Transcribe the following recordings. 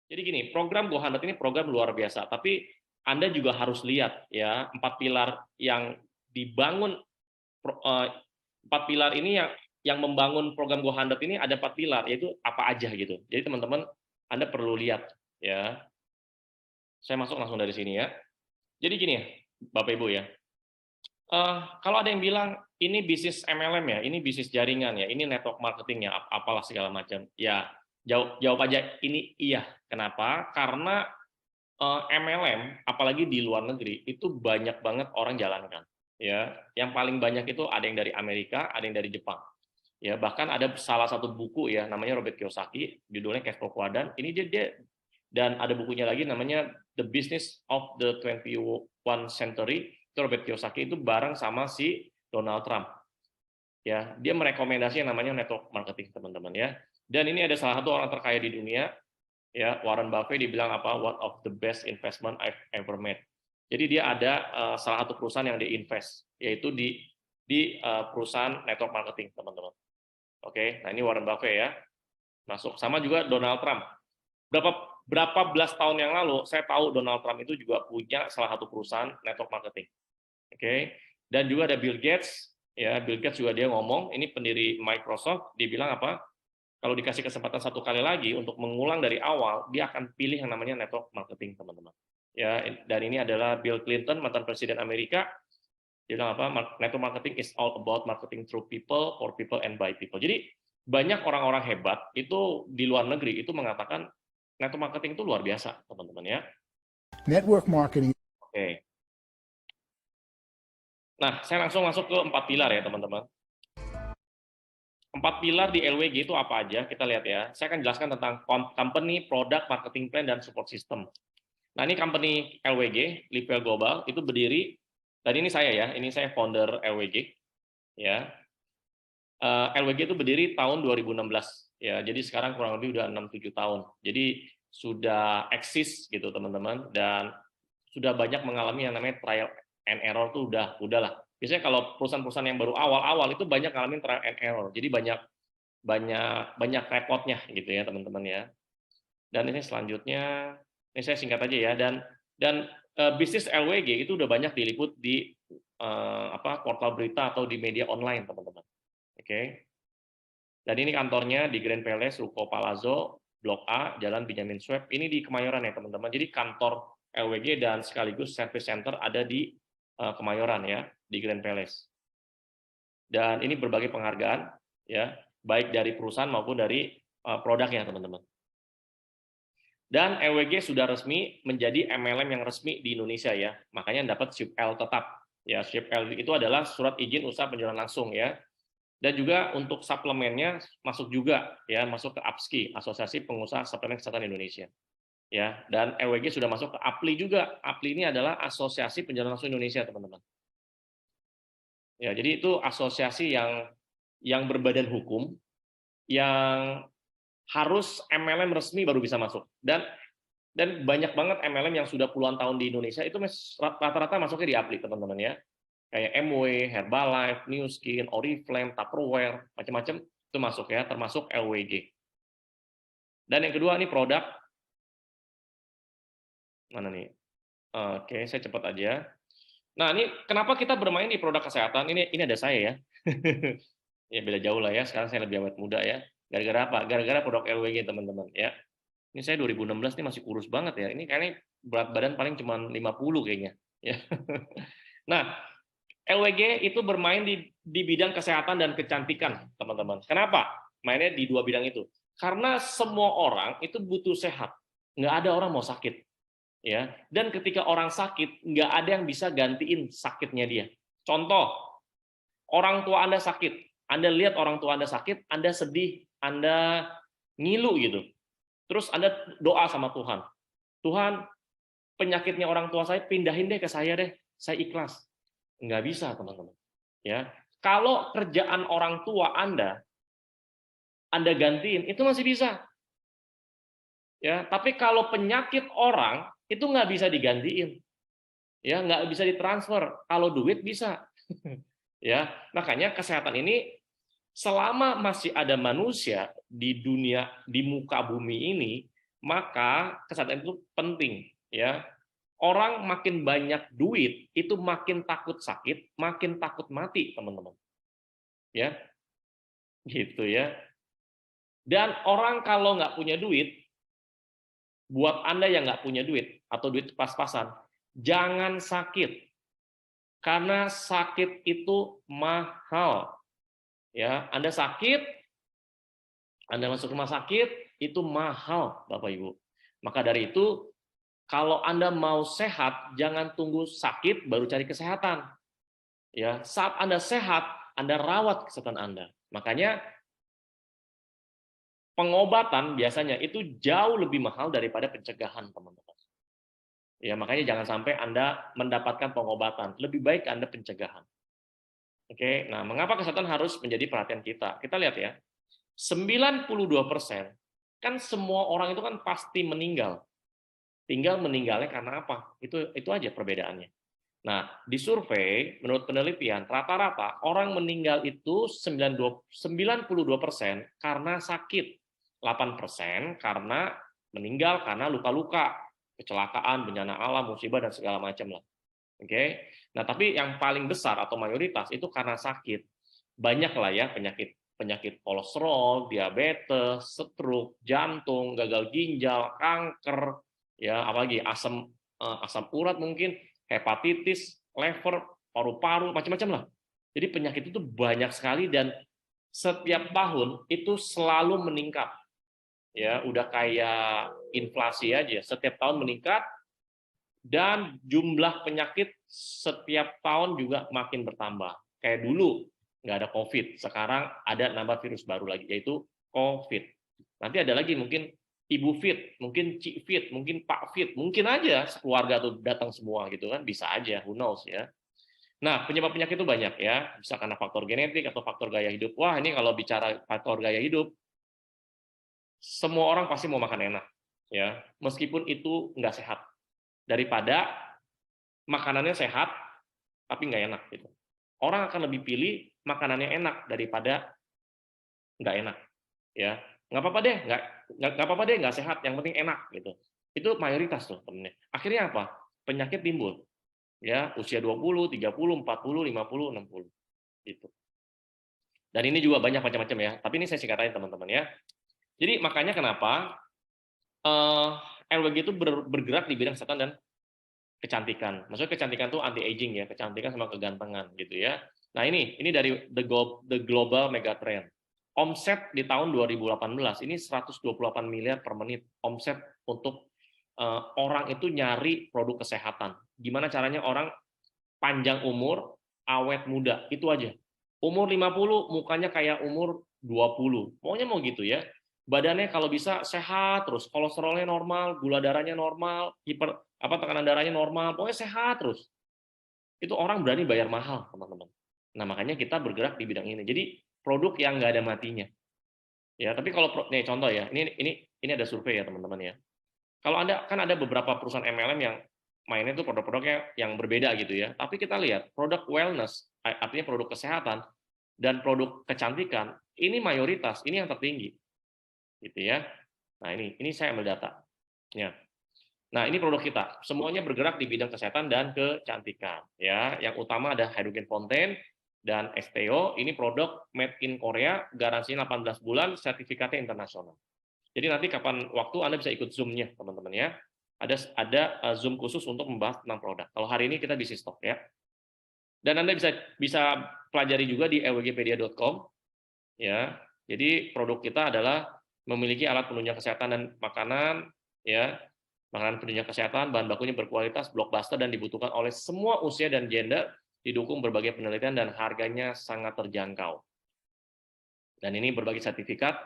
Jadi gini, program Go100 ini program luar biasa, tapi Anda juga harus lihat ya 4 pilar yang dibangun. 4 pilar ini yang membangun program Go100 ini ada 4 pilar, yaitu apa aja gitu. Jadi teman-teman Anda perlu lihat ya. Saya masuk langsung dari sini ya. Jadi gini ya, Bapak Ibu ya. Kalau ada yang bilang ini bisnis MLM ya, ini bisnis jaringan ya, ini network marketing ya, apalah segala macam. Ya, jawab aja ini iya. Kenapa? Karena MLM, apalagi di luar negeri, itu banyak banget orang jalankan. Ya, yang paling banyak itu ada yang dari Amerika, ada yang dari Jepang. Ya, bahkan ada salah satu buku ya, namanya Robert Kiyosaki, judulnya Cash Flow Quadrant. Ini dia dan ada bukunya lagi namanya The Business of the 21st Century. Itu Robert Kiyosaki itu bareng sama si Donald Trump. Ya, dia merekomendasi yang namanya network marketing, teman-teman ya. Dan ini ada salah satu orang terkaya di dunia, ya, Warren Buffett dibilang apa? One of the best investment I've ever made. Jadi dia ada salah satu perusahaan yang dia invest, yaitu di perusahaan network marketing, teman-teman. Oke, nah ini Warren Buffett ya. Masuk sama juga Donald Trump. Berapa belas tahun yang lalu saya tahu Donald Trump itu juga punya salah satu perusahaan network marketing. Oke. Dan juga ada Bill Gates, ya, Bill Gates juga dia ngomong, ini pendiri Microsoft, dia bilang apa? Kalau dikasih kesempatan 1 kali lagi untuk mengulang dari awal, dia akan pilih yang namanya network marketing, teman-teman. Ya, dan ini adalah Bill Clinton, mantan presiden Amerika. Dia bilang apa? Network marketing is all about marketing through people, for people, and by people. Jadi banyak orang-orang hebat itu di luar negeri itu mengatakan network marketing itu luar biasa, teman-teman ya. Network marketing. Oke. Nah, saya langsung masuk ke 4 pilar ya, teman-teman. 4 pilar di LWG itu apa aja? Kita lihat ya. Saya akan jelaskan tentang company, product, marketing plan, dan support system. Nah, ini company LWG, Livel Global, itu berdiri, dan ini saya ya, ini saya founder LWG. Ya. LWG itu berdiri tahun 2016. Ya, jadi sekarang kurang lebih udah 6-7 tahun. Jadi sudah eksis gitu, teman-teman, dan sudah banyak mengalami yang namanya trial and error tuh udahlah. Biasanya kalau perusahaan-perusahaan yang baru awal-awal itu banyak ngalamin trial and error. Jadi banyak repotnya gitu ya, teman-teman ya. Dan ini selanjutnya, ini saya singkat aja ya. Dan bisnis LWG itu udah banyak diliput di portal berita atau di media online, teman-teman. Oke. Dan ini kantornya di Grand Palace, Ruko Palazzo, Blok A, Jalan Benjamin Sueb. Ini di Kemayoran ya, teman-teman. Jadi kantor LWG dan sekaligus service center ada di Kemayoran ya, di Grand Palace. Dan ini berbagai penghargaan ya, baik dari perusahaan maupun dari produknya, teman-teman. Dan LWG sudah resmi menjadi MLM yang resmi di Indonesia ya. Makanya dapat SIP L tetap. Ya, SIP L itu adalah surat izin usaha penjualan langsung ya. Dan juga untuk suplemennya masuk juga ya, masuk ke APSKI, Asosiasi Pengusaha Suplemen Kesehatan Indonesia. Ya, dan LWG sudah masuk ke APLI juga. APLI ini adalah Asosiasi Penjualan Langsung Indonesia, teman-teman. Ya, jadi itu asosiasi yang berbadan hukum yang harus MLM resmi baru bisa masuk. Dan banyak banget MLM yang sudah puluhan tahun di Indonesia itu rata-rata masuknya di APLI, teman-teman ya. Kayak MW, Herbalife, New Skin, Oriflame, Tupperware, macam-macam itu masuk ya, termasuk LWG. Dan yang kedua ini produk. Mana nih? Oke, saya cepat aja. Nah, ini kenapa kita bermain di produk kesehatan? Ini ada saya ya. Ya beda jauh lah ya. Sekarang saya lebih awet muda ya. Gara-gara apa? Gara-gara produk LWG, teman-teman ya. Ini saya 2016 ini masih kurus banget ya. Ini kayaknya berat badan paling cuma 50 kayaknya. Ya. Nah, LWG itu bermain di bidang kesehatan dan kecantikan, teman-teman. Kenapa? Mainnya di 2 bidang itu. Karena semua orang itu butuh sehat. Nggak ada orang mau sakit. Ya. Dan ketika orang sakit, nggak ada yang bisa gantiin sakitnya dia. Contoh, orang tua Anda sakit. Anda lihat orang tua Anda sakit, Anda sedih, Anda ngilu gitu. Terus Anda doa sama Tuhan. Tuhan, penyakitnya orang tua saya pindahin deh ke saya deh. Saya ikhlas. Nggak bisa, teman-teman. Ya, kalau kerjaan orang tua Anda gantiin, itu masih bisa. Ya, tapi kalau penyakit orang itu nggak bisa digantiin. Ya, nggak bisa ditransfer. Kalau duit bisa. Ya, makanya kesehatan ini selama masih ada manusia di dunia, di muka bumi ini, Maka kesehatan itu penting, ya. Orang makin banyak duit itu makin takut sakit, makin takut mati, teman-teman. Ya, gitu ya. Dan orang kalau nggak punya duit, buat Anda yang nggak punya duit atau duit pas-pasan, jangan sakit. Karena sakit itu mahal. Ya, Anda sakit, Anda masuk rumah sakit, itu mahal, Bapak Ibu. Maka dari itu, kalau Anda mau sehat, jangan tunggu sakit baru cari kesehatan. Ya, saat Anda sehat, Anda rawat kesehatan Anda. Makanya pengobatan biasanya itu jauh lebih mahal daripada pencegahan, teman-teman. Ya, makanya jangan sampai Anda mendapatkan pengobatan. Lebih baik Anda pencegahan. Oke, nah mengapa kesehatan harus menjadi perhatian kita? Kita lihat ya, 92% kan semua orang itu kan pasti meninggal. Tinggal meninggalnya karena apa? Itu aja perbedaannya. Nah, di survei, menurut penelitian, rata-rata orang meninggal itu 92% karena sakit, 8% karena meninggal karena luka-luka, kecelakaan, bencana alam, musibah, dan segala macam lah. Oke. Nah, tapi yang paling besar atau mayoritas itu karena sakit. Banyak lah ya penyakit kolesterol, diabetes, stroke, jantung, gagal ginjal, kanker, ya apalagi asam urat mungkin, hepatitis, liver, paru-paru, macam-macam lah. Jadi penyakit itu banyak sekali dan setiap tahun itu selalu meningkat. Ya, udah kayak inflasi aja, setiap tahun meningkat dan jumlah penyakit setiap tahun juga makin bertambah. Kayak dulu nggak ada COVID, sekarang ada nambah virus baru lagi, yaitu COVID. Nanti ada lagi mungkin Ibu Fit, mungkin Cik Fit, mungkin Pak Fit, mungkin aja keluarga tuh datang semua gitu kan, bisa aja, who knows ya. Nah, penyebab penyakit itu banyak ya, bisa karena faktor genetik atau faktor gaya hidup. Wah, ini kalau bicara faktor gaya hidup, semua orang pasti mau makan enak, ya, meskipun itu nggak sehat. Daripada makanannya sehat tapi nggak enak gitu. Orang akan lebih pilih makanannya enak daripada nggak enak, ya. Nggak apa-apa deh, nggak apa-apa deh nggak sehat, yang penting enak gitu. Itu mayoritas tuh temennya. Akhirnya apa? Penyakit timbul, ya, usia 20, 30, 40, 50, 60 gitu. Dan ini juga banyak macam-macam ya. Tapi ini saya singkatin teman-teman ya. Jadi makanya kenapa LWG itu bergerak di bidang kesehatan dan kecantikan. Maksudnya kecantikan tuh anti aging ya, kecantikan sama kegantengan gitu ya. Nah, ini dari the global megatrend. Omset di tahun 2018 ini 128 miliar per menit omset untuk orang itu nyari produk kesehatan. Gimana caranya orang panjang umur, awet muda, itu aja. Umur 50 mukanya kayak umur 20. Maunya mau gitu ya. Badannya kalau bisa sehat terus, kolesterolnya normal, gula darahnya normal, tekanan darahnya normal, pokoknya sehat terus. Itu orang berani bayar mahal, teman-teman. Nah, makanya kita bergerak di bidang ini. Jadi produk yang nggak ada matinya. Ya, tapi kalau nih contoh ya, ini ada survei ya, teman-teman ya. Kalau Anda kan ada beberapa perusahaan MLM yang mainnya itu produk-produknya yang berbeda gitu ya. Tapi kita lihat produk wellness, artinya produk kesehatan dan produk kecantikan, ini mayoritas, ini yang tertinggi. Gitu ya. Nah, ini saya ambil data. Ya. Nah, ini produk kita. Semuanya bergerak di bidang kesehatan dan kecantikan. Ya, yang utama ada Hydrogen Fontaine dan STO. Ini produk made in Korea, garansinya 18 bulan, sertifikatnya internasional. Jadi nanti kapan waktu Anda bisa ikut Zoom-nya, teman-teman ya. Ada Zoom khusus untuk membahas tentang produk. Kalau hari ini kita bisnis talk ya. Dan Anda bisa pelajari juga di ewgpedia.com ya. Jadi produk kita adalah memiliki alat penunjang kesehatan dan makanan ya. Makanan penunjang kesehatan, bahan bakunya berkualitas, blockbuster, dan dibutuhkan oleh semua usia dan gender, didukung berbagai penelitian, dan harganya sangat terjangkau. Dan ini berbagai sertifikat,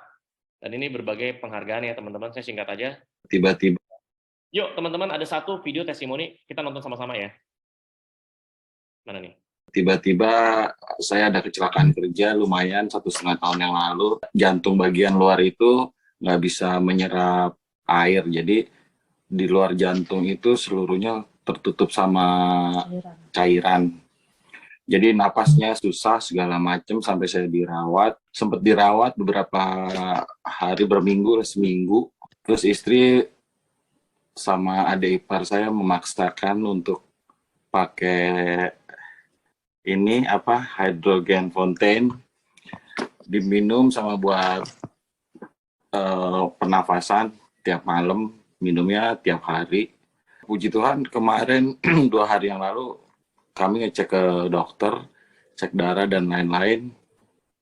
dan ini berbagai penghargaan ya teman-teman, saya singkat aja. Tiba-tiba. Yuk teman-teman, ada satu video testimoni, kita nonton sama-sama ya. Mana nih? Tiba-tiba saya ada kecelakaan kerja lumayan 1,5 tahun yang lalu. Jantung bagian luar itu nggak bisa menyerap air, jadi di luar jantung itu seluruhnya tertutup sama cairan. Jadi napasnya susah segala macam sampai saya dirawat. Sempat dirawat beberapa hari, seminggu. Terus istri sama adik ipar saya memaksakan untuk pakai ini apa hydrogen fountain diminum sama buat pernafasan tiap malam, minumnya tiap hari. Puji Tuhan kemarin 2 hari yang lalu kami ngecek ke dokter, cek darah dan lain-lain,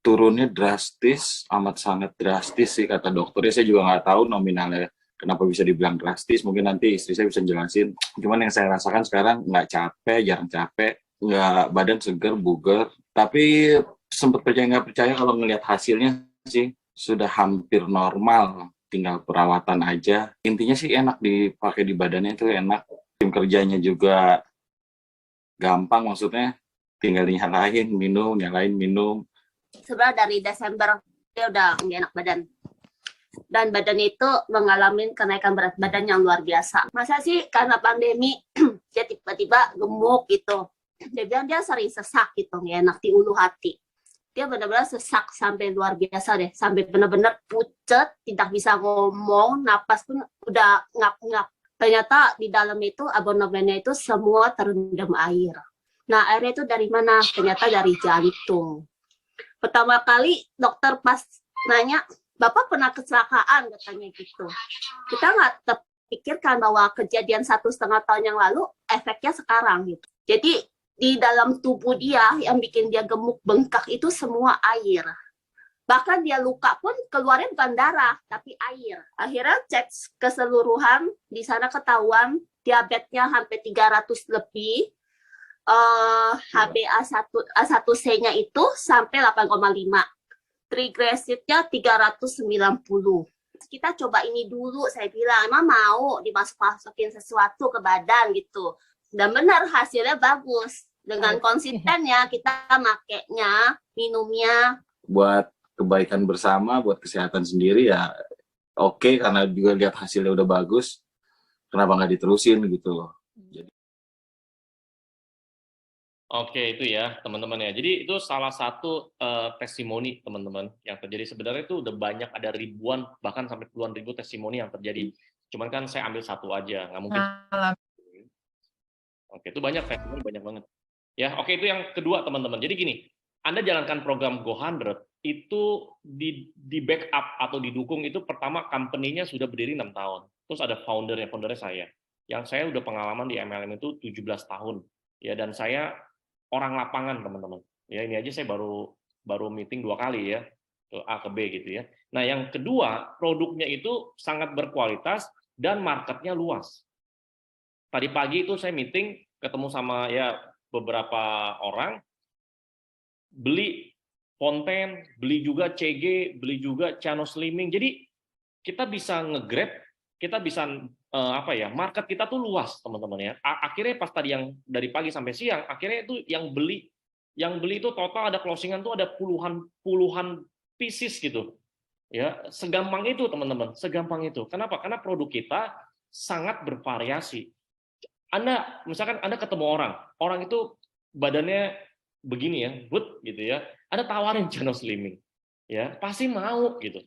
turunnya drastis, amat sangat drastis sih kata dokternya. Saya juga nggak tahu nominalnya kenapa bisa dibilang drastis. Mungkin nanti istri saya bisa jelasin. Cuman yang saya rasakan sekarang nggak capek, jarang capek, nggak badan seger, buger. Tapi sempat percaya nggak percaya kalau ngelihat hasilnya sih sudah hampir normal. Tinggal perawatan aja. Intinya sih enak dipakai di badannya itu enak. Tim kerjanya juga gampang maksudnya. Tinggal nyalain minum. Sebenarnya dari Desember dia udah nggak enak badan. Dan badannya itu mengalami kenaikan berat badan yang luar biasa. Masa sih karena pandemi dia tiba-tiba gemuk gitu. Dia bilang dia sering sesak gitu, nggak enak di ulu hati. Dia benar-benar sesak sampai luar biasa deh, sampai benar-benar pucet, tidak bisa ngomong, napas pun udah ngap-ngap. Ternyata di dalam itu abonnemennya itu semua terendam air. Nah, airnya itu dari mana? Ternyata dari jantung. Pertama kali dokter pas nanya, Bapak pernah kecelakaan, katanya gitu. Kita nggak terpikirkan bahwa kejadian 1,5 tahun yang lalu efeknya sekarang gitu. Jadi di dalam tubuh dia yang bikin dia gemuk bengkak itu semua air. Bahkan dia luka pun keluarnya bukan darah, tapi air. Akhirnya cek keseluruhan, di sana ketahuan diabetesnya hampir 300 lebih, HbA1c-nya itu sampai 8,5. Triglyceridnya 390. Kita coba ini dulu, saya bilang, emang mau dimasukin sesuatu ke badan gitu. Dan benar hasilnya bagus. Dengan konsistennya kita makainya, minumnya. Buat kebaikan bersama, buat kesehatan sendiri ya oke, karena juga lihat hasilnya udah bagus, kenapa nggak diterusin gitu loh. Oke, itu ya teman-teman ya. Jadi itu salah satu testimoni teman-teman yang terjadi. Sebenarnya itu udah banyak, ada ribuan bahkan sampai puluhan ribu testimoni yang terjadi. Cuman kan saya ambil satu aja, nggak mungkin. Oke, itu banyak testimoni, banyak banget. Ya, oke, itu yang kedua teman-teman. Jadi gini, Anda jalankan program Go100 itu di backup atau didukung itu pertama company-nya sudah berdiri 6 tahun. Terus ada foundernya saya. Yang saya udah pengalaman di MLM itu 17 tahun. Ya, dan saya orang lapangan teman-teman. Ya ini aja saya baru meeting 2 kali ya, ke A ke B gitu ya. Nah yang kedua produknya itu sangat berkualitas dan marketnya luas. Tadi pagi itu saya meeting ketemu sama ya beberapa orang, beli konten, beli juga CG, beli juga channel slimming. Jadi kita bisa nge-grab, kita bisa market kita tuh luas teman-teman ya. Akhirnya pas tadi yang dari pagi sampai siang, akhirnya itu yang beli itu total ada closingan tuh ada puluhan pieces gitu ya. Segampang itu teman-teman, segampang itu. Kenapa? Karena produk kita sangat bervariasi. Misalkan Anda ketemu orang itu badannya begini ya, but gitu ya, Anda tawarin channel slimming ya, pasti mau gitu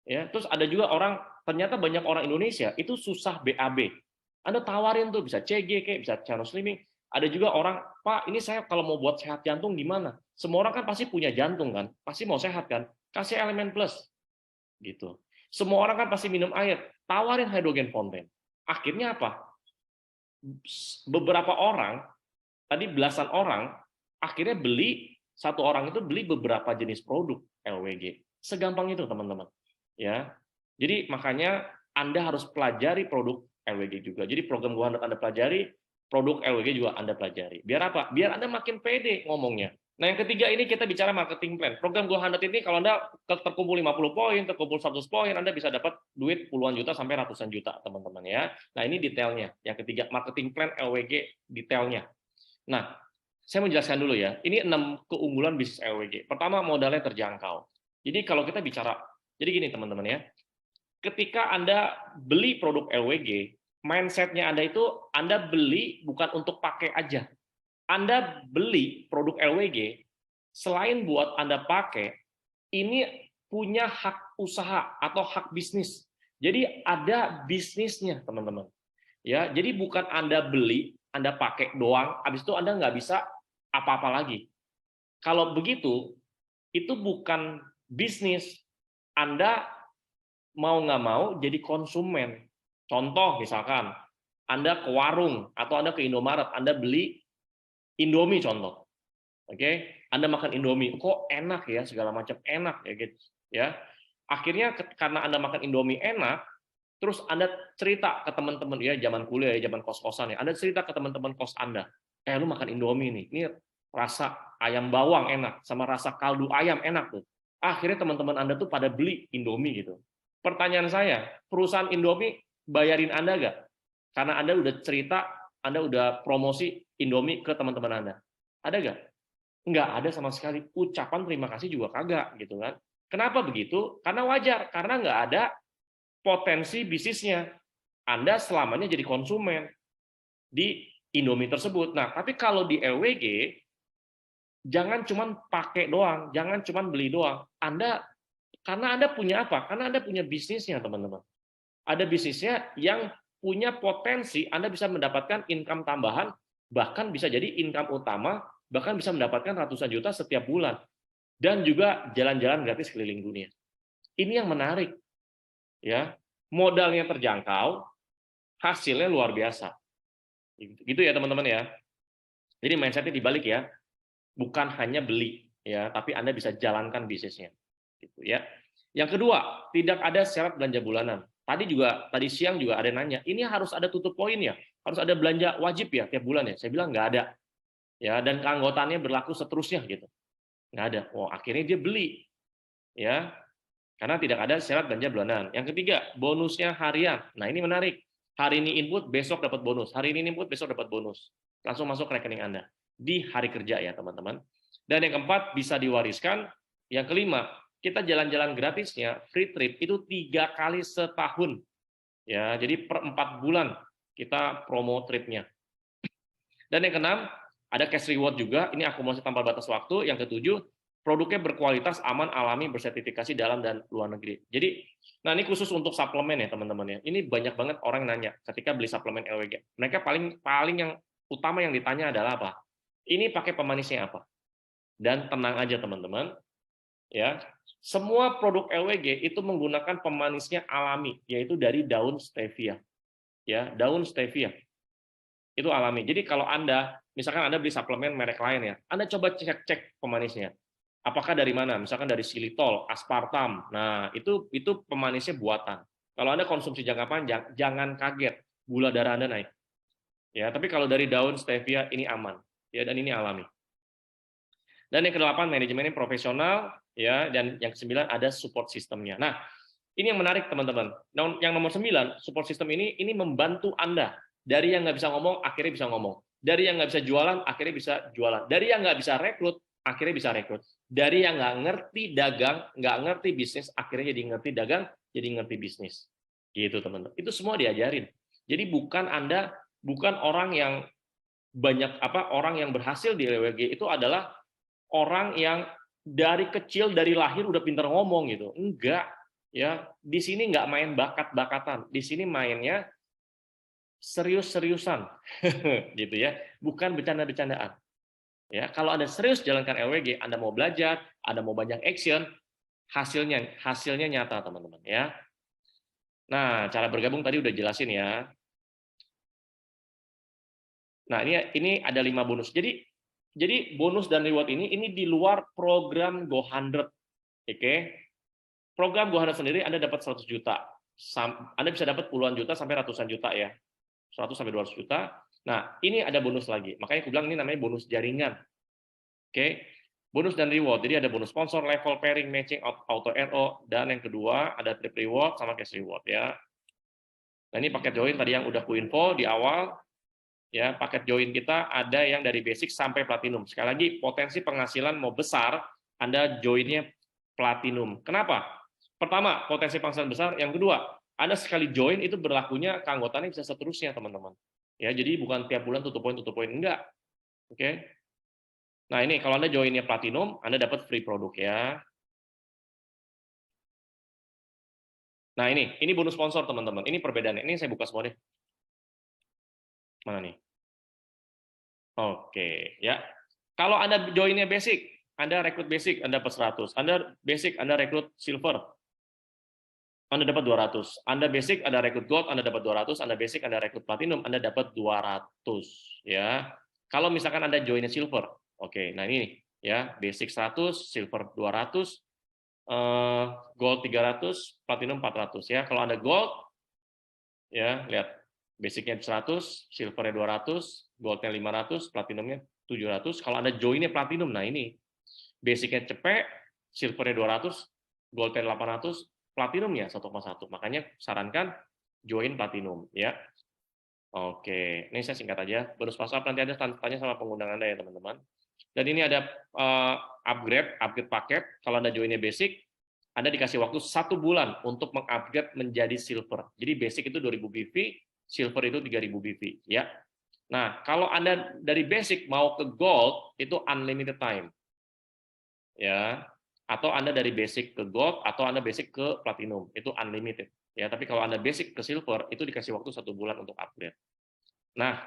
ya. Terus ada juga orang, ternyata banyak orang Indonesia itu susah BAB. Anda tawarin tuh bisa CG kayak bisa channel slimming. Ada juga orang, Pak, ini saya kalau mau buat sehat jantung gimana? Semua orang kan pasti punya jantung kan, pasti mau sehat kan? Kasih elemen plus gitu. Semua orang kan pasti minum air, tawarin hydrogen fountain. Akhirnya apa? Beberapa orang, tadi belasan orang, akhirnya satu orang itu beli beberapa jenis produk LWG. Segampang itu teman-teman. Ya, jadi makanya Anda harus pelajari produk LWG juga. Jadi program Go100 Anda pelajari, produk LWG juga Anda pelajari. Biar apa? Biar Anda makin pede ngomongnya. Nah, yang ketiga ini kita bicara marketing plan. Program Go100 ini kalau Anda terkumpul 50 poin, terkumpul 100 poin, Anda bisa dapat duit puluhan juta sampai ratusan juta, teman-teman ya. Nah, ini detailnya. Yang ketiga, marketing plan LWG detailnya. Nah, saya mau jelaskan dulu ya. Ini 6 keunggulan bisnis LWG. Pertama, modalnya terjangkau. Jadi kalau kita bicara, jadi gini teman-teman ya, ketika Anda beli produk LWG, mindset-nya Anda itu Anda beli bukan untuk pakai aja. Anda beli produk LWG, selain buat Anda pakai, ini punya hak usaha atau hak bisnis. Jadi ada bisnisnya, teman-teman. Ya, jadi bukan Anda beli, Anda pakai doang, habis itu Anda nggak bisa apa-apa lagi. Kalau begitu, itu bukan bisnis. Anda mau nggak mau jadi konsumen. Contoh misalkan, Anda ke warung atau Anda ke Indomaret, Anda beli Indomie contoh. Oke, Anda makan Indomie, kok enak ya, segala macam enak ya gitu. Ya. Akhirnya karena Anda makan Indomie enak, terus Anda cerita ke teman-teman ya, zaman kuliah ya, zaman kos-kosan ya. Anda cerita ke teman-teman kos Anda, lu makan Indomie nih. Ini rasa ayam bawang enak sama rasa kaldu ayam enak tuh. Akhirnya teman-teman Anda tuh pada beli Indomie gitu. Pertanyaan saya, perusahaan Indomie bayarin Anda nggak? Karena Anda udah cerita, Anda udah promosi Indomie ke teman-teman Anda. Ada nggak? Nggak ada sama sekali. Ucapan terima kasih juga kagak gitu kan. Kenapa begitu? Karena wajar, karena nggak ada potensi bisnisnya. Anda selamanya jadi konsumen di Indomie tersebut. Nah, tapi kalau di LWG, jangan cuma pakai doang, jangan cuma beli doang. Karena Anda punya apa? Karena Anda punya bisnisnya, teman-teman. Ada bisnisnya yang punya potensi, Anda bisa mendapatkan income tambahan, bahkan bisa jadi income utama, bahkan bisa mendapatkan ratusan juta setiap bulan. Dan juga jalan-jalan gratis keliling dunia. Ini yang menarik. Ya, modalnya terjangkau, hasilnya luar biasa. Gitu ya teman-teman ya. Jadi mindsetnya dibalik ya, bukan hanya beli ya, tapi Anda bisa jalankan bisnisnya. Gitu ya. Yang kedua, tidak ada syarat belanja bulanan. Tadi siang juga ada nanya, ini harus ada tutup poin ya, harus ada belanja wajib ya tiap bulan ya. Saya bilang nggak ada. Ya, dan keanggotaannya berlaku seterusnya gitu. Nggak ada. Oh, akhirnya dia beli. Ya, karena tidak ada syarat belanja bulanan. Yang ketiga, bonusnya harian. Nah, ini menarik. Hari ini input, besok dapat bonus. Hari ini input, besok dapat bonus. Langsung masuk ke rekening Anda. Di hari kerja ya, teman-teman. Dan yang keempat, bisa diwariskan. Yang kelima, kita jalan-jalan gratisnya, free trip, itu 3 kali setahun. Ya, jadi per 4 bulan kita promo tripnya. Dan yang keenam, ada cash reward juga. Ini akumulasi tanpa batas waktu. Yang ketujuh, produknya berkualitas, aman, alami, bersertifikasi dalam dan luar negeri. Jadi, nah ini khusus untuk suplemen ya teman-teman ya. Ini banyak banget orang yang nanya ketika beli suplemen LWG. Mereka paling yang utama yang ditanya adalah apa? Ini pakai pemanisnya apa? Dan tenang aja teman-teman, ya. Semua produk LWG itu menggunakan pemanisnya alami, yaitu dari daun stevia. Ya, daun stevia. Itu alami. Jadi kalau misalkan Anda beli suplemen merek lain ya, Anda coba cek pemanisnya. Apakah dari mana? Misalkan dari xilitol, aspartam. Nah, itu pemanisnya buatan. Kalau Anda konsumsi jangka panjang, jangan kaget gula darah Anda naik. Ya, tapi kalau dari daun stevia ini aman, ya, dan ini alami. Dan yang kedelapan, manajemennya profesional, ya, dan yang kesembilan ada support sistemnya. Nah, ini yang menarik teman-teman. Yang nomor 9, support system ini membantu Anda dari yang nggak bisa ngomong akhirnya bisa ngomong, dari yang nggak bisa jualan akhirnya bisa jualan, dari yang nggak bisa rekrut akhirnya bisa rekrut, dari yang nggak ngerti dagang, nggak ngerti bisnis akhirnya jadi ngerti dagang, jadi ngerti bisnis. Gitu teman-teman. Itu semua diajarin. Jadi bukan orang yang orang yang berhasil di LWG itu adalah orang yang dari kecil, dari lahir udah pintar ngomong gitu. Enggak. Ya, di sini nggak main bakat-bakatan, di sini mainnya serius-seriusan, gitu ya, bukan bercanda-bercandaan. Ya, kalau Anda serius jalankan LWG, Anda mau belajar, Anda mau banyak action, hasilnya nyata teman-teman ya. Nah, cara bergabung tadi udah jelasin ya. Nah, ini ada 5 bonus. Jadi bonus dan reward ini di luar program Go100, oke? Program Go100 sendiri Anda dapat 100 juta. Anda bisa dapat puluhan juta sampai ratusan juta ya. 100 sampai 200 juta. Nah, ini ada bonus lagi. Makanya aku bilang ini namanya bonus jaringan. Oke. Bonus dan reward. Jadi ada bonus sponsor, level, pairing, matching, auto RO, dan yang kedua ada trip reward sama cash reward ya. Nah, ini paket join tadi yang udah info di awal. Ya, paket join kita ada yang dari basic sampai platinum. Sekali lagi, potensi penghasilan mau besar, Anda joinnya platinum. Kenapa? Pertama, potensi penghasilan besar. Yang kedua, Anda sekali join itu berlakunya keanggotaannya bisa seterusnya, teman-teman. Ya, jadi bukan tiap bulan tutup poin enggak. Oke. Nah, ini kalau Anda joinnya platinum, Anda dapat free produk ya. Nah, ini bonus sponsor, teman-teman. Ini perbedaannya. Ini saya buka semua deh. Mana nih? Oke, ya. Kalau Anda joinnya basic, Anda rekrut basic, Anda dapat 100. Anda basic, Anda rekrut silver, Anda dapat 200. Anda basic, Anda rekrut gold, Anda dapat 200. Anda basic, Anda rekrut platinum, Anda dapat 200. Ya. Kalau misalkan Anda joinnya silver, oke. Nah ini ya, basic 100, silver 200, gold 300, platinum 400 ya. Kalau Anda gold, ya lihat basicnya 100, silvernya 200, goldnya 500, platinumnya 700. Kalau Anda joinnya platinum, nah ini basicnya cepet, silvernya 200, goldnya 800, platinumnya 1,1. Makanya sarankan join platinum ya. Oke, ini saya singkat aja. Bonus pasar nanti ada tanya sama pengundang Anda ya teman-teman. Dan ini ada upgrade paket. Kalau Anda joinnya basic, Anda dikasih waktu 1 bulan untuk mengupgrade menjadi silver. Jadi basic itu 2000 BV, silver itu 3000 BV ya. Nah, kalau Anda dari basic mau ke gold itu unlimited time. Ya. Atau Anda dari basic ke gold atau Anda basic ke platinum, itu unlimited. Ya, tapi kalau Anda basic ke silver itu dikasih waktu 1 bulan untuk upgrade. Nah,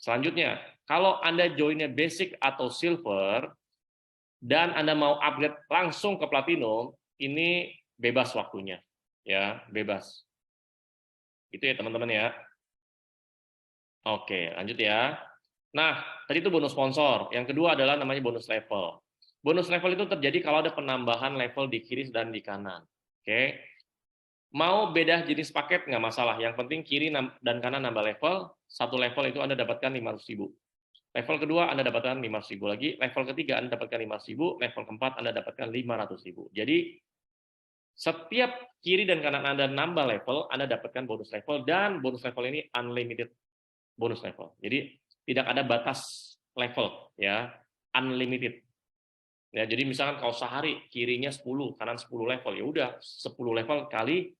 selanjutnya, kalau Anda joinnya basic atau silver dan Anda mau upgrade langsung ke platinum, ini bebas waktunya. Ya, bebas. Itu ya teman-teman ya. Oke, lanjut ya. Nah, tadi itu bonus sponsor. Yang kedua adalah namanya bonus level. Bonus level itu terjadi kalau ada penambahan level di kiri dan di kanan. Oke. Mau beda jenis paket nggak masalah. Yang penting kiri dan kanan nambah level. Satu level itu Anda dapatkan 500.000. Level kedua Anda dapatkan 500.000 lagi. Level ketiga Anda dapatkan 500.000. Level keempat Anda dapatkan 500.000. Jadi setiap kiri dan kanan Anda nambah level, Anda dapatkan bonus level, dan bonus level ini unlimited bonus level. Jadi tidak ada batas level, ya, unlimited. Ya, jadi misalkan kalau sehari kirinya 10, kanan 10 level, ya udah 10 level kali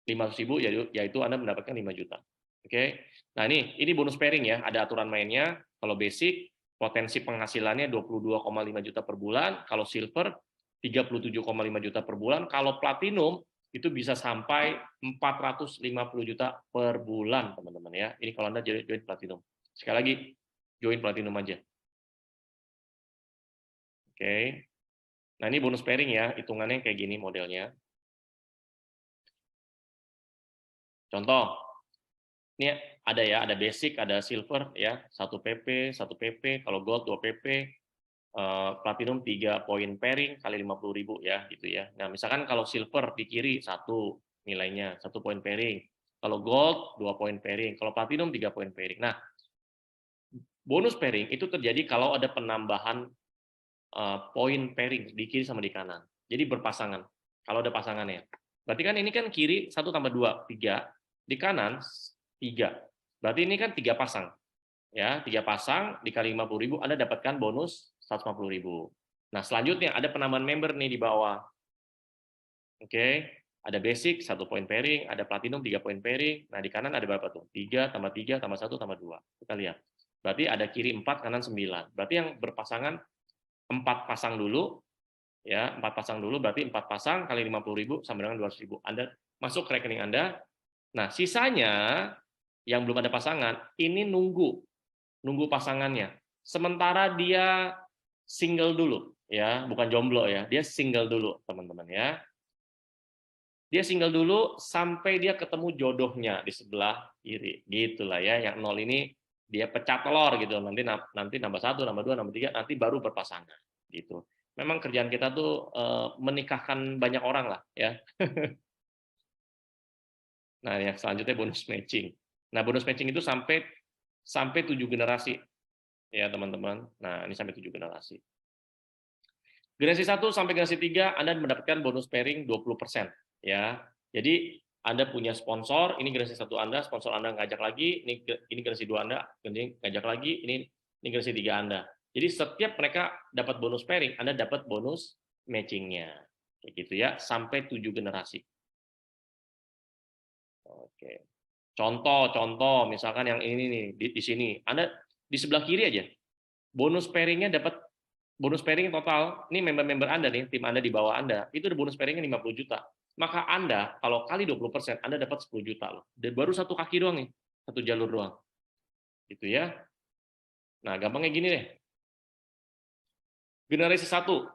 500.000, yaitu Anda mendapatkan 5 juta. Oke. Nah, ini bonus pairing ya, ada aturan mainnya. Kalau basic potensi penghasilannya 22,5 juta per bulan, kalau silver 37,5 juta per bulan, kalau platinum itu bisa sampai 450 juta per bulan, teman-teman ya. Ini kalau Anda join platinum. Sekali lagi, join platinum aja. Oke. Nah, ini bonus pairing ya, hitungannya kayak gini modelnya. Contoh, ini ada ya, ada basic, ada silver ya, 1 PP, 1 PP, kalau gold 2 PP, platinum 3 poin pairing kali 50.000 ya, gitu ya. Nah, misalkan kalau silver di kiri 1 nilainya, 1 poin pairing. Kalau gold 2 poin pairing, kalau platinum 3 poin pairing. Nah, bonus pairing itu terjadi kalau ada penambahan poin pairing di kiri sama di kanan. Jadi berpasangan. Kalau ada pasangannya. Berarti kan ini kan kiri 1 tambah 2, 3. Di kanan 3. Berarti ini kan 3 pasang. Ya, 3 pasang dikali 50.000 Anda dapatkan bonus 150.000. Nah, selanjutnya ada penambahan member nih di bawah. Oke, ada basic 1 poin pairing, ada platinum 3 poin pairing. Nah, di kanan ada berapa tuh? 3 tambah 3 tambah 1 tambah 2. Kita lihat. Berarti ada kiri 4, kanan 9. Berarti yang berpasangan 4 pasang dulu, ya 4 pasang dulu, berarti 4 pasang kali 50.000 sama dengan 200.000. Anda masuk ke rekening Anda. Nah, sisanya yang belum ada pasangan, ini nunggu pasangannya. Sementara dia single dulu, ya bukan jomblo ya, dia single dulu teman-teman ya. Dia single dulu sampai dia ketemu jodohnya di sebelah kiri, gitulah ya. Yang 0 ini dia pecah telur gitu, nanti nambah 1, nambah 2, nambah 3, nanti baru berpasangan gitu. Memang kerjaan kita tuh menikahkan banyak orang lah ya. Nah, yang selanjutnya bonus matching. Nah, bonus matching itu sampai 7 generasi ya teman-teman. Nah, ini sampai 7 generasi. Generasi 1 sampai generasi 3 Anda mendapatkan bonus pairing 20% ya. Jadi Anda punya sponsor, ini generasi 1 Anda, sponsor Anda ngajak lagi, ini generasi 2 Anda, ngajak lagi, ini generasi 3 Anda. Jadi setiap mereka dapat bonus pairing, Anda dapat bonus matching-nya. Kayak gitu ya, sampai 7 generasi. Oke. Contoh misalkan yang ini nih di sini. Anda di sebelah kiri aja. Bonus pairing-nya dapat bonus pairing total, ini member-member Anda nih, tim Anda di bawah Anda, itu ada bonus pairingnya 50 juta. Maka Anda, kalau kali 20%, Anda dapat 10 juta loh. Dan baru satu kaki doang nih, satu jalur doang. Gitu ya. Nah, gampangnya gini deh. Generasi 1.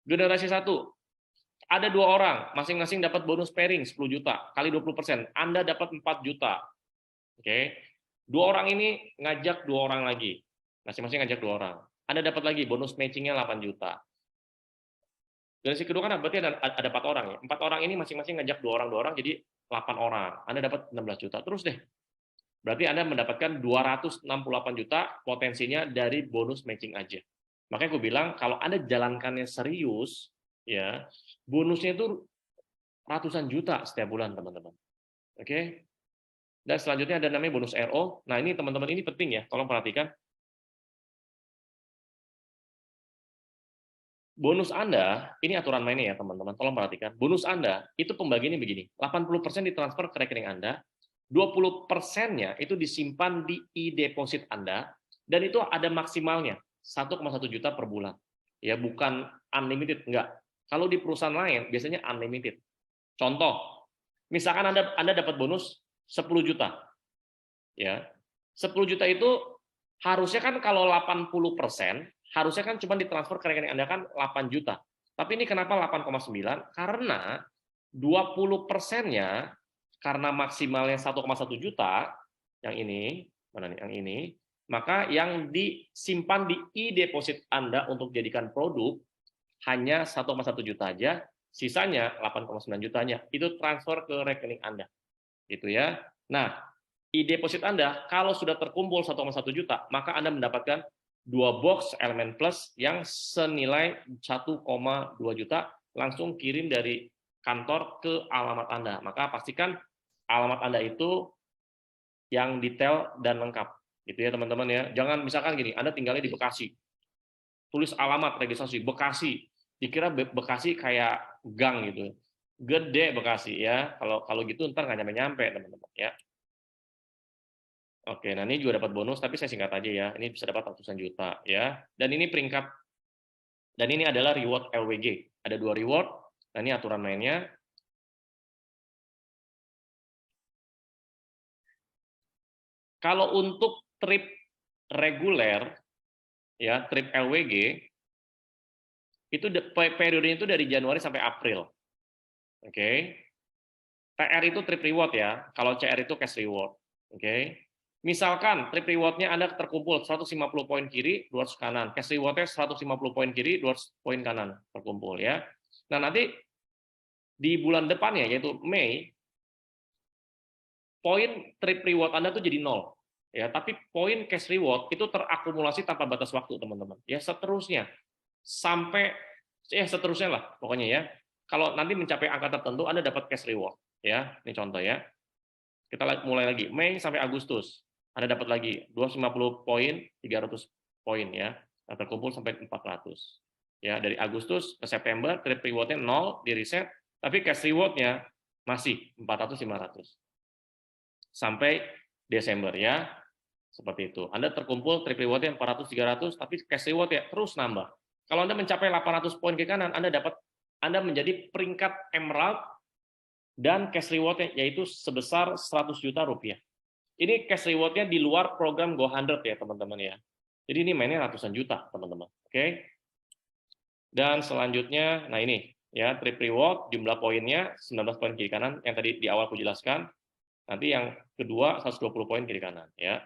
Generasi 1. Ada 2 orang, masing-masing dapat bonus pairing 10 juta, kali 20%. Anda dapat 4 juta. Oke. 2 orang ini ngajak 2 orang lagi. Masing-masing ngajak 2 orang. Anda dapat lagi bonus matching-nya 8 juta. Generasi kedua kan berarti ada 4 orang ya. 4 orang ini masing-masing ngajak 2 orang, jadi 8 orang. Anda dapat 16 juta. Terus deh. Berarti Anda mendapatkan 268 juta potensinya dari bonus matching aja. Makanya gue bilang kalau Anda jalankannya serius, ya bonusnya itu ratusan juta setiap bulan, teman-teman. Oke? Dan selanjutnya ada namanya bonus RO. Nah, ini teman-teman ini penting ya, tolong perhatikan. Bonus Anda, ini aturan mainnya ya, teman-teman, tolong perhatikan. Bonus Anda itu pembagiannya begini. 80% ditransfer ke rekening Anda, 20%-nya itu disimpan di e-deposit Anda, dan itu ada maksimalnya 1,1 juta per bulan. Ya, bukan unlimited, enggak. Kalau di perusahaan lain biasanya unlimited. Contoh, misalkan Anda dapat bonus 10 juta. Ya. 10 juta itu harusnya kan kalau 80%, harusnya kan cuma ditransfer ke rekening Anda kan 8 juta. Tapi ini kenapa 8,9? Karena 20%-nya karena maksimalnya 1,1 juta, yang ini, mana nih, yang ini, maka yang disimpan di e-deposit Anda untuk jadikan produk hanya 1,1 juta aja, sisanya 8,9 jutanya itu transfer ke rekening Anda. Gitu ya. Nah, e-deposit Anda kalau sudah terkumpul 1,1 juta, maka Anda mendapatkan 2 box elemen plus yang senilai 1,2 juta langsung kirim dari kantor ke alamat Anda. Maka pastikan alamat Anda itu yang detail dan lengkap. Gitu ya, teman-teman ya. Jangan misalkan gini, Anda tinggalnya di Bekasi. Tulis alamat registrasi Bekasi. Dikira Bekasi kayak gang gitu. Gede Bekasi ya. Kalau gitu ntar nggak nyampe-nyampe, teman-teman ya. Oke, nah ini juga dapat bonus, tapi saya singkat aja ya. Ini bisa dapat ratusan juta ya. Dan ini peringkat, dan ini adalah reward LWG. Ada 2 reward. Nah ini aturan mainnya. Kalau untuk trip reguler, ya trip LWG, itu periodenya itu dari Januari sampai April. Oke. TR itu trip reward ya. Kalau CR itu cash reward. Oke. Misalkan trip reward-nya Anda terkumpul 150 poin kiri, 200 kanan. Cash reward-nya 150 poin kiri, 200 poin kanan terkumpul ya. Nah, nanti di bulan depannya yaitu Mei, poin trip reward Anda tuh jadi 0. Ya, tapi poin cash reward itu terakumulasi tanpa batas waktu, teman-teman. Ya, seterusnya sampai ya seterusnya lah pokoknya ya. Kalau nanti mencapai angka tertentu Anda dapat cash reward ya. Ini contoh ya. Kita mulai lagi Mei sampai Agustus. Anda dapat lagi 250 poin, 300 poin ya. Nah, terkumpul sampai 400. Ya, dari Agustus ke September trip reward-nya 0 di reset, tapi cash reward-nya masih 400 500. Sampai Desember ya. Seperti itu. Anda terkumpul trip reward-nya 400 300, tapi cash reward ya terus nambah. Kalau Anda mencapai 800 poin ke kanan, Anda menjadi peringkat emerald dan cash reward-nya yaitu sebesar 100 juta rupiah. Ini cash reward-nya di luar program Go 100 ya, teman-teman ya. Jadi ini mainnya ratusan juta, teman-teman. Oke. Dan selanjutnya, nah ini ya, trip reward jumlah poinnya 19 poin kiri kanan yang tadi di awal aku jelaskan. Nanti yang kedua 120 poin kiri kanan ya.